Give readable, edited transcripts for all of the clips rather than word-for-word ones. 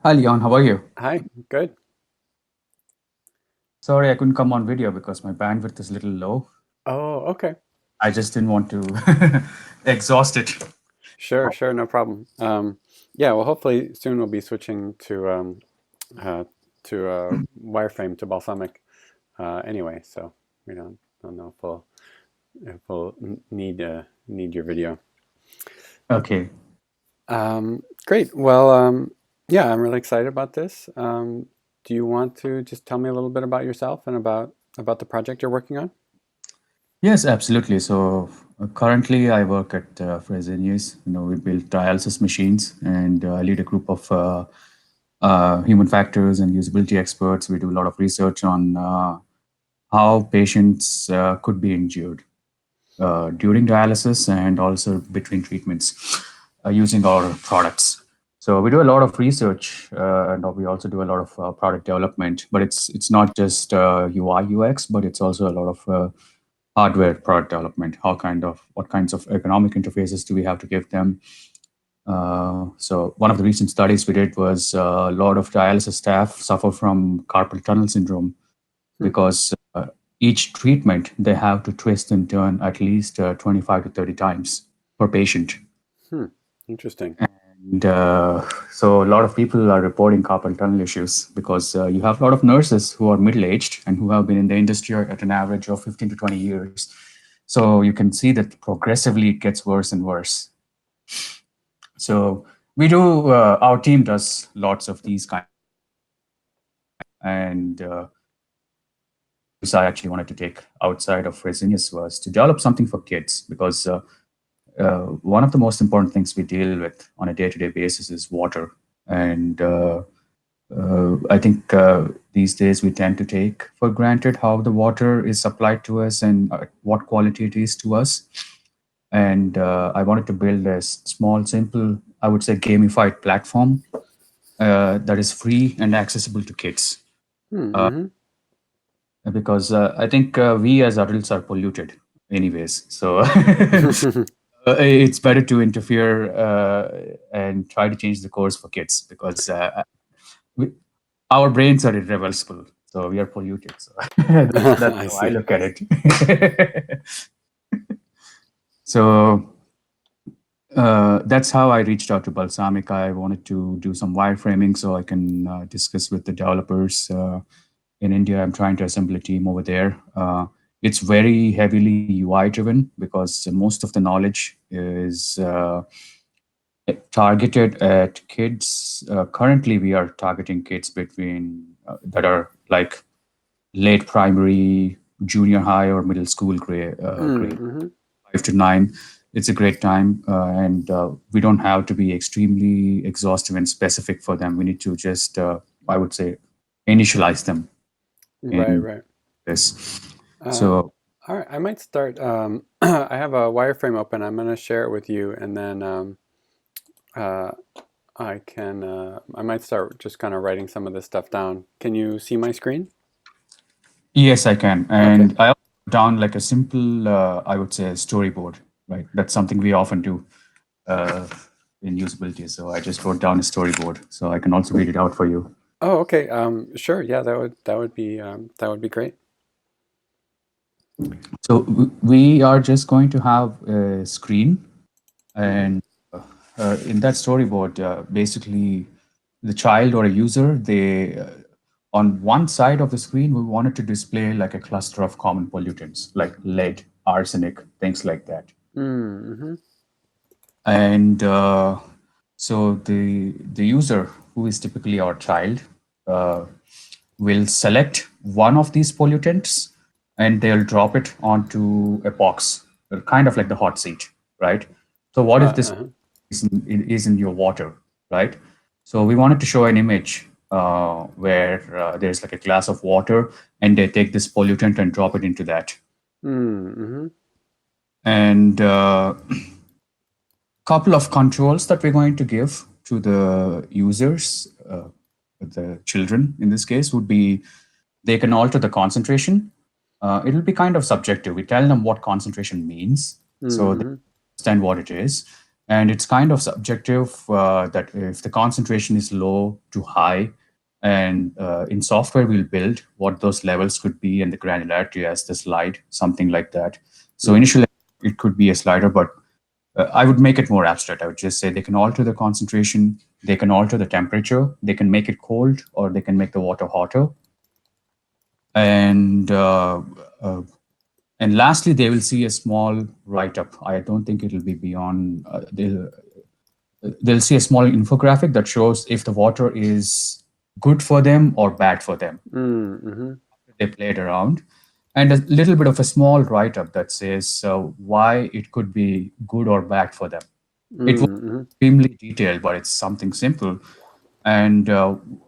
Hi, Leon. How are you? Hi, good. Sorry, I couldn't come on video because my bandwidth is a little low. Oh, okay. I just didn't want to exhaust it. Sure, no problem. Yeah, well, hopefully soon we'll be switching uh, to wireframe to Balsamiq anyway. So we don't know if we'll need your video. Okay. Great. Well, yeah, I'm really excited about this. Do you want to just tell me a little bit about yourself and about the project you're working on? Yes, absolutely. So currently, I work at Fresenius. We build dialysis machines, and I lead a group of human factors and usability experts. We do a lot of research on how patients could be injured during dialysis and also between treatments using our products. So we do a lot of research and we also do a lot of product development. But it's not just UI UX, but it's also a lot of hardware product development. What kinds of economic interfaces do we have to give them? So one of the recent studies we did was a lot of dialysis staff suffer from carpal tunnel syndrome Hmm, because each treatment they have to twist and turn at least 25 to 30 times per patient. hmm. Interesting. And so a lot of people are reporting carpal tunnel issues because you have a lot of nurses who are middle aged and who have been in the industry at an average of 15 to 20 years. So you can see that progressively it gets worse and worse. So our team does lots of these kind, and I actually wanted to take outside of Fresenius was to develop something for kids because one of the most important things we deal with on a day-to-day basis is water. And I think these days we tend to take for granted how the water is supplied to us and what quality it is to us. And I wanted to build a small, simple, I would say, gamified platform that is free and accessible to kids. Mm-hmm. Because I think we as adults are polluted anyways. So it's better to interfere and try to change the course for kids because we, our brains are irreversible. So we are polluted. So that's I how I see. look at it. So that's how I reached out to Balsamiq. I wanted to do some wireframing so I can discuss with the developers in India. I'm trying to assemble a team over there. It's very heavily UI driven because most of the knowledge is targeted at kids. Currently, we are targeting kids between that are like late primary, junior high, or middle school grade Mm-hmm. 5 to 9. It's a great time, and we don't have to be extremely exhaustive and specific for them. We need to just, I would say, initialize them Right, in right. this. Um, So all right, I might start. I have a wireframe open. I'm going to share it with you, and then uh, I might start just kind of writing some of this stuff down. Can you see my screen? yes, I can, Okay. and I also put down like a simple, I would say, storyboard. Right, that's something we often do uh, in usability. So I just wrote down a storyboard, so I can also read it out for you. Oh, okay. Sure. Yeah, that would be great. So we are just going to have a screen, Hmm. and in that storyboard, basically, the child or a user, they on one side of the screen, we wanted to display like a cluster of common pollutants like lead, arsenic, things like that. Mm-hmm. And so the user, who is typically our child, uh, will select one of these pollutants and they'll drop it onto a box, kind of like the hot seat, right? So what if this Uh-huh. is in your water, right? So we wanted to show an image where there's like a glass of water and they take this pollutant and drop it into that. Mm-hmm. And couple of controls that we're going to give to the users, the children in this case, would be they can alter the concentration. It'll be kind of subjective. We tell them what concentration means so they Mm-hmm. understand what it is. And it's kind of subjective that if the concentration is low to high, and in software we'll build what those levels could be and the granularity as the slide, something like that. So Mm-hmm. initially it could be a slider, but I would make it more abstract. I would just say they can alter the concentration, they can alter the temperature, they can make it cold, or they can make the water hotter. And uh, and lastly, they will see a small write-up. I don't think it'll be beyond. They'll see a small infographic that shows if the water is good for them or bad for them. Mm-hmm. They played around, and a little bit of a small write-up that says why it could be good or bad for them. It was Mm-hmm. extremely detailed, but it's something simple. And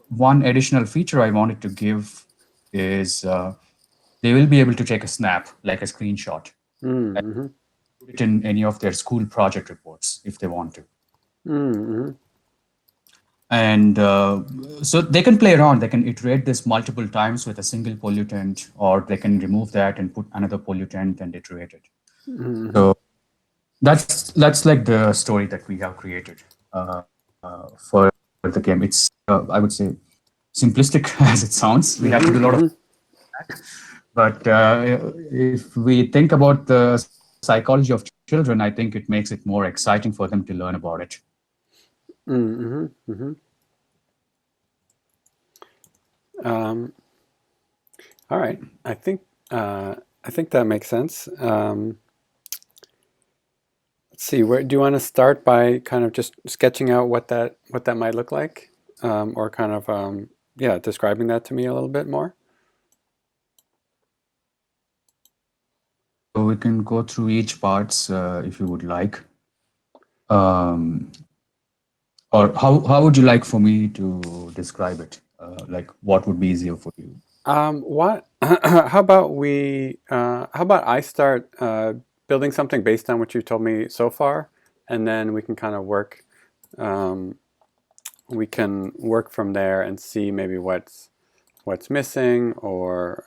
one additional feature I wanted to give is they will be able to take a snap, like a screenshot, and Mm-hmm. put it in any of their school project reports if they want to. Mm-hmm. And so they can play around. They can iterate this multiple times with a single pollutant, or they can remove that and put another pollutant and iterate it. Mm-hmm. So that's like the story that we have created for the game. It's I would say simplistic as it sounds. We have to do a lot of, Mm-hmm. but if we think about the psychology of children, I think it makes it more exciting for them to learn about it. Mm-hmm. Mm-hmm. Um, all right. I think that makes sense. Let's see. Where do you want to start by kind of just sketching out what that might look like, or kind of yeah, describing that to me a little bit more? So we can go through each parts if you would like. Um, or how would you like for me to describe it? Like what would be easier for you? What? How about we? How about I start building something based on what you told me so far, and then we can kind of work. Um, we can work from there and see maybe what's missing, or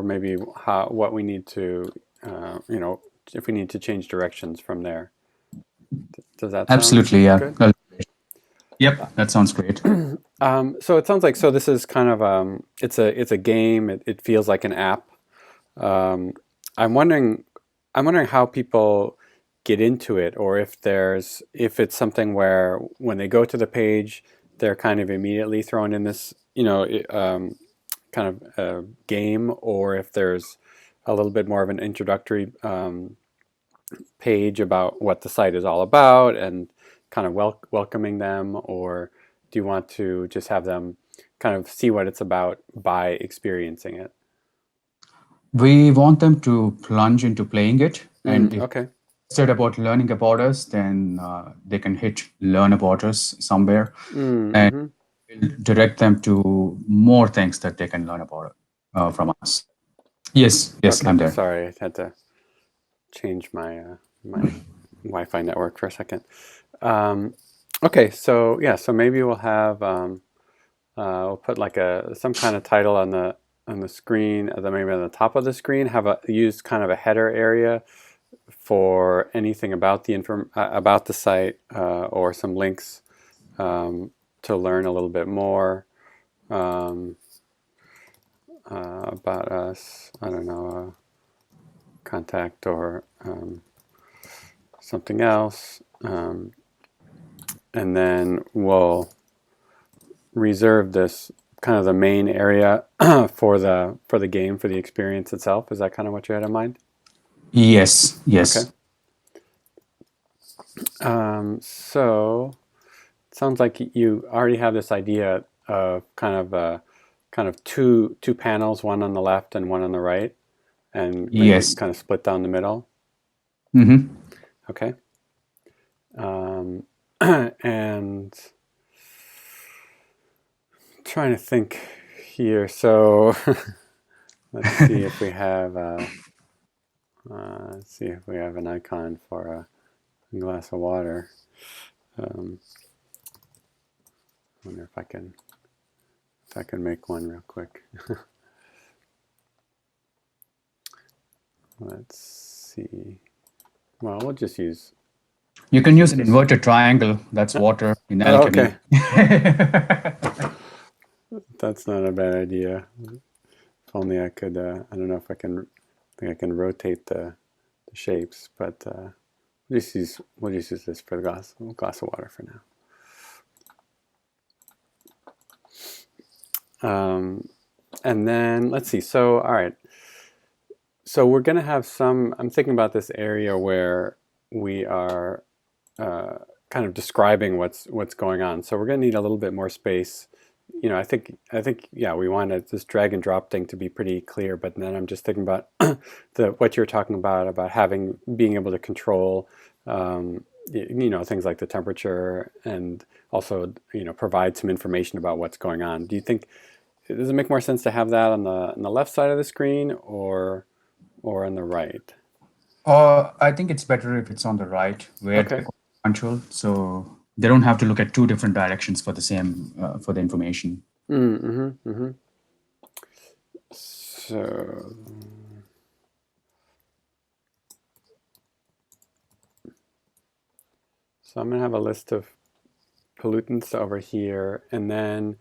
maybe how what we need to, you know, if we need to change directions from there. Does that sound Absolutely, yeah. good? Well, yep, that sounds great. So it sounds like so. This is kind of it's a game. It feels like an app. Um, I'm wondering I'm wondering how people get into it, or if it's something where when they go to the page, they're kind of immediately thrown in this, you know, kind of game, or if there's a little bit more of an introductory page about what the site is all about and kind of welcoming them, or do you want to just have them kind of see what it's about by experiencing it? We want them to plunge into playing it, and if Okay. said about learning about us, then they can hit learn about us somewhere, and Mm-hmm. we'll direct them to more things that they can learn about from us. Yes, yes, Okay. I'm there. Sorry, I had to change my Wi-Fi network for a second. Um, okay, so yeah, so maybe we'll have we'll put like a some kind of title on the screen, maybe on the top of the screen. Have a use kind of a header area for anything about about the site, or some links to learn a little bit more um, about us. I don't know, contact or something else, and then we'll reserve this kind of the main area for the game, for the experience itself. Is that kind of what you had in mind? Yes, Okay. yes, So it sounds like you already have this idea of kind of two panels, one on the left and one on the right, and maybe yes. kind of split down the middle. Mm-hmm. Okay. Um, and trying to think here. So let's see if we have let's see if we have an icon for a glass of water. I wonder if I can make one real quick. Let's see. Well, we'll just use You can use an inverted triangle. That's water in Oh, alchemy. okay, that's not a bad idea. If only I could. I don't know if I can. I think I can rotate the shapes, but we'll just use this for the glass of water for now. And then let's see. So all right. So we're going to have some. I'm thinking about this area where we are kind of describing what's going on. So we're going to need a little bit more space. You know, I think yeah, we want this drag and drop thing to be pretty clear. But then I'm just thinking about what you're talking about being able to control, you know, things like the temperature, and also, you know, provide some information about what's going on. Do you think, does it make more sense to have that on the left side of the screen, or on the right? I think it's better if it's on the right, where Okay. they're control, so they don't have to look at two different directions for the same for the information. So, I'm going to have a list of pollutants over here, and then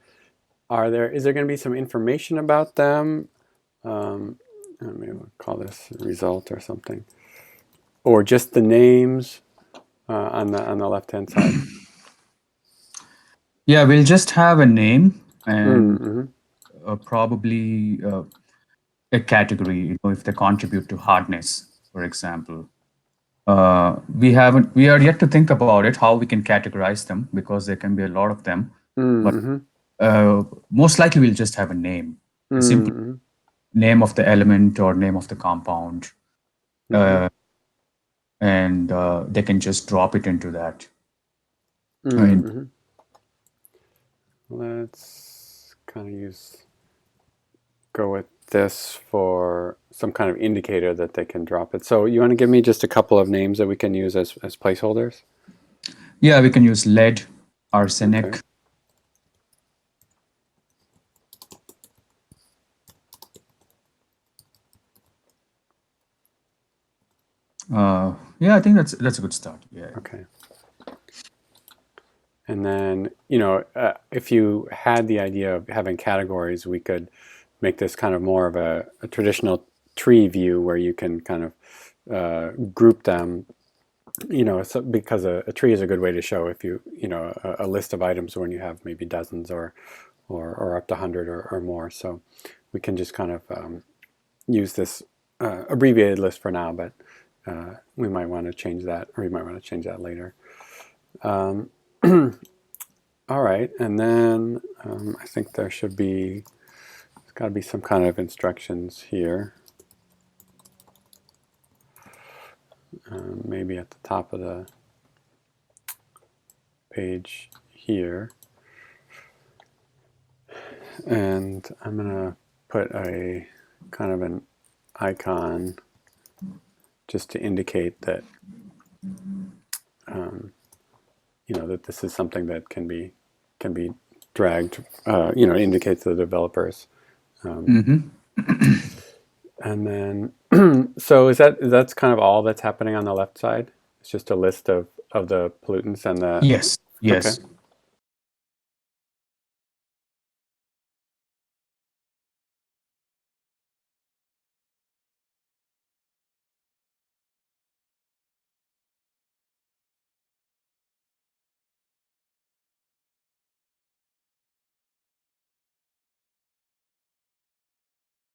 is there going to be some information about them? Maybe we'll call this result or something, or just the names on the left hand side. Yeah, we'll just have a name and Mm-hmm. probably a category. You know, if they contribute to hardness, for example. We are yet to think about it, how we can categorize them, because there can be a lot of them. But Mm-hmm. most likely we'll just have a name, a simple Mm-hmm. name of the element or name of the compound, Mm-hmm. and they can just drop it into that. And Mm-hmm. Let's kind of go with this for some kind of indicator that they can drop it. So you want to give me just a couple of names that we can use as placeholders? yeah, we can use lead, Okay. arsenic. Yeah, I think that's a good start. Yeah. Okay. And then, you know, if you had the idea of having categories, we could make this kind of more of a traditional tree view where you can kind of group them, you know, so, because a tree is a good way to show if you know, a list of items when you have maybe dozens or up to 100 or more. So we can just kind of use this abbreviated list for now, but we might want to change that, or you might want to change that later. All right, and then I think there's got to be some kind of instructions here. Maybe at the top of the page here. And I'm going to put a kind of an icon just to indicate that, you know, that this is something that can be dragged, you know, indicates to the developers. And then, so that's kind of all that's happening on the left side? It's just a list of the pollutants and the, Yes. okay. Yes.